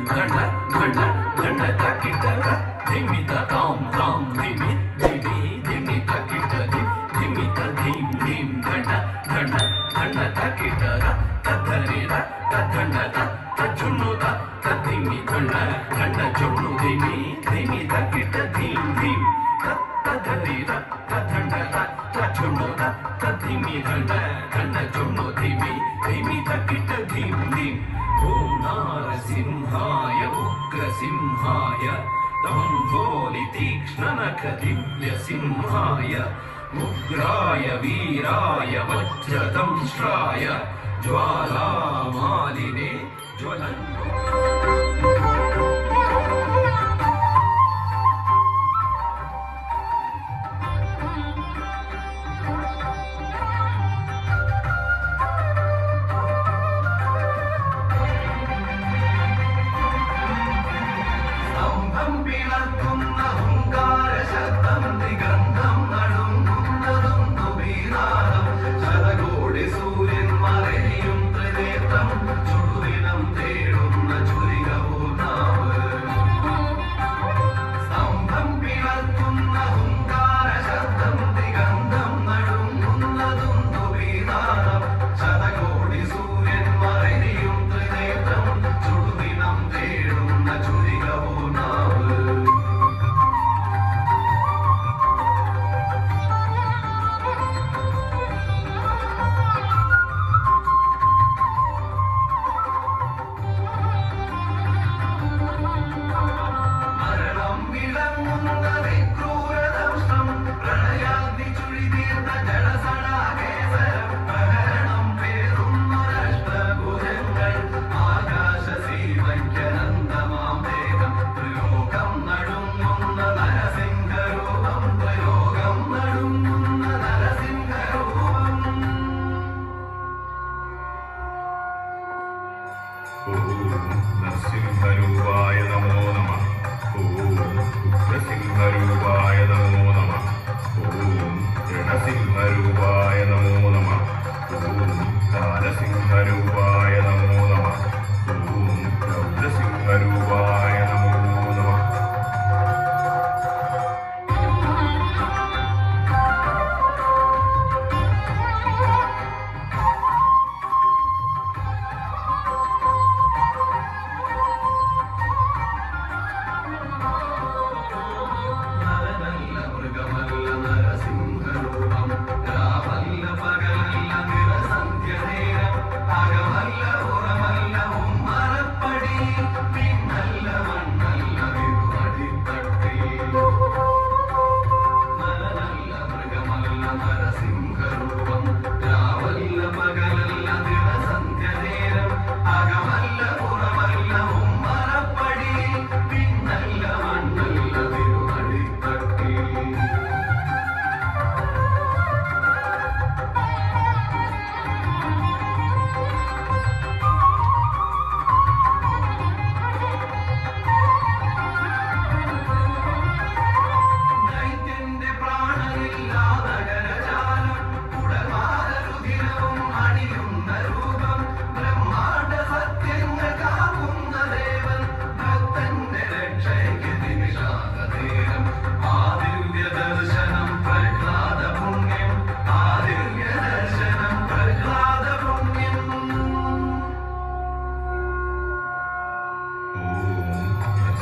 ധണ ധണ ധണ തക്കിട്ട ധിമി താം താം ധിമി ധിമി ധിമി തക്കിട്ട ധിമി ധീം ധീം ധണ ധണ ധണ തക്കിട്ട തധരി തധണ തചുന്നു തധിമി ധണ ധണ ചുന്നു ധിമി ധിമി തക്കിട്ട ധീം ധീം തധരി തധണ തചുന്നു തധിമി ധണ ധണ ചുന്നു ധിമി ധിമി തക്കിട്ട ധീം ധീം ഓം നാരസിംഹായ ഉഗ്രസിംഹായ ദംഭോലി തീക്ഷ്ണനഖദിവ്യസിംഹായ ഉഗ്രായ വീരായ വജ്രദംഷ്ട്രായ ജ്വാലാമാലിനേ ജ്വലന്തോ നരസിംഹരൂപായ നമോ നമഃ. ഓം ഉഗ്രസിംഹരൂപായ നമോ നമഃ. ഓം രണസിംഹരൂപായ നമോ നമഃ. ഓം കാലസിംഹരൂപായ നമോ നമഃ. ഓം രൗദ്രസിംഹരൂപായ നമോ നമഃ.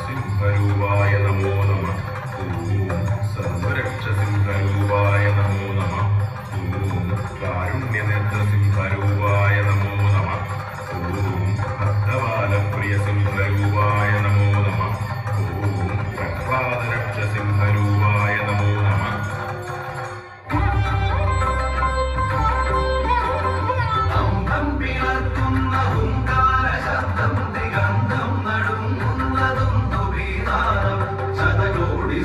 സിംഹരൂപായ നമോ നമഃ. ഓം സർവരക്ഷസിംഹരൂപായ നമോ നമഃ. ഓം കാരുണ്യനേത്രസിംഹരൂപായ നമോ നമഃ. ഓം ഭക്തപാലപ്രിയസിംഹരൂപായ നമോ നമഃ. ഓം പ്രഹ്ലാദരക്ഷസിംഹരൂപായ നമോ നമഃ.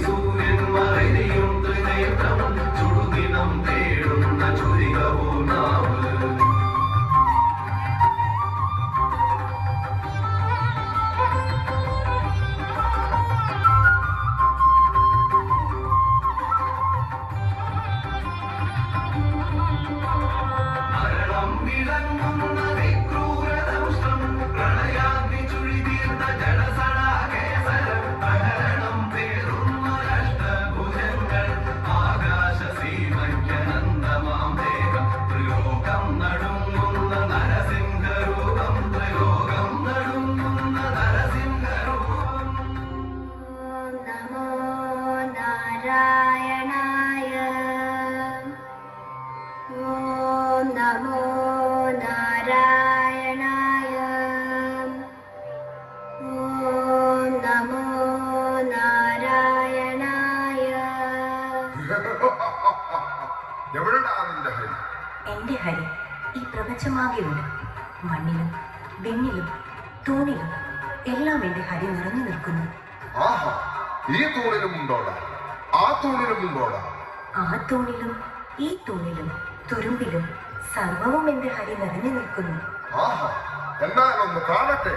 സൂര്യൻ മറയും ത്രിനേത്രം എവിടെടാ നിന്റെ ഹരി? എന്റെ ഹരി ഈ പ്രപഞ്ചമാകെയുണ്ട്. മണ്ണിലും വിണ്ണിലും തൂണിലും എല്ലാം എന്റെ ഹരി നിറഞ്ഞു നിൽക്കുന്നു. ആഹാ, ഈ തൂണിലും ഉണ്ടോടാ, ആ തൂണിലും ഉണ്ടോടാ? ആ തൂണിലും ഈ തൂണിലും തുരുമ്പിലും സർവവും എന്റെ ഹരി നിറഞ്ഞു നിൽക്കുന്നു. ആഹാ, എന്നാലൊന്ന് കാണട്ടെ.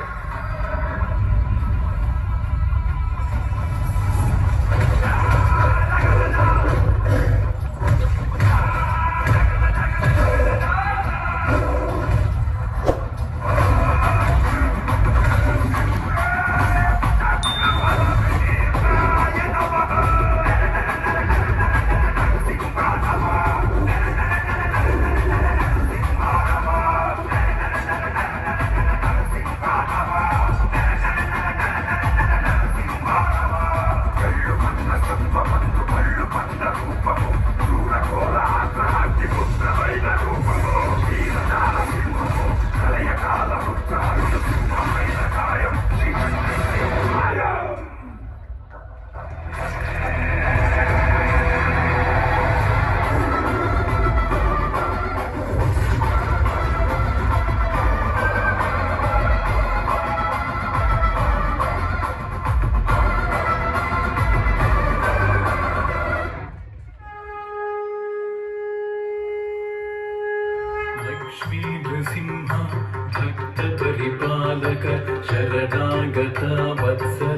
लक्ष्मी नृसिंह भक्त परिपालक शरणागत वत्सल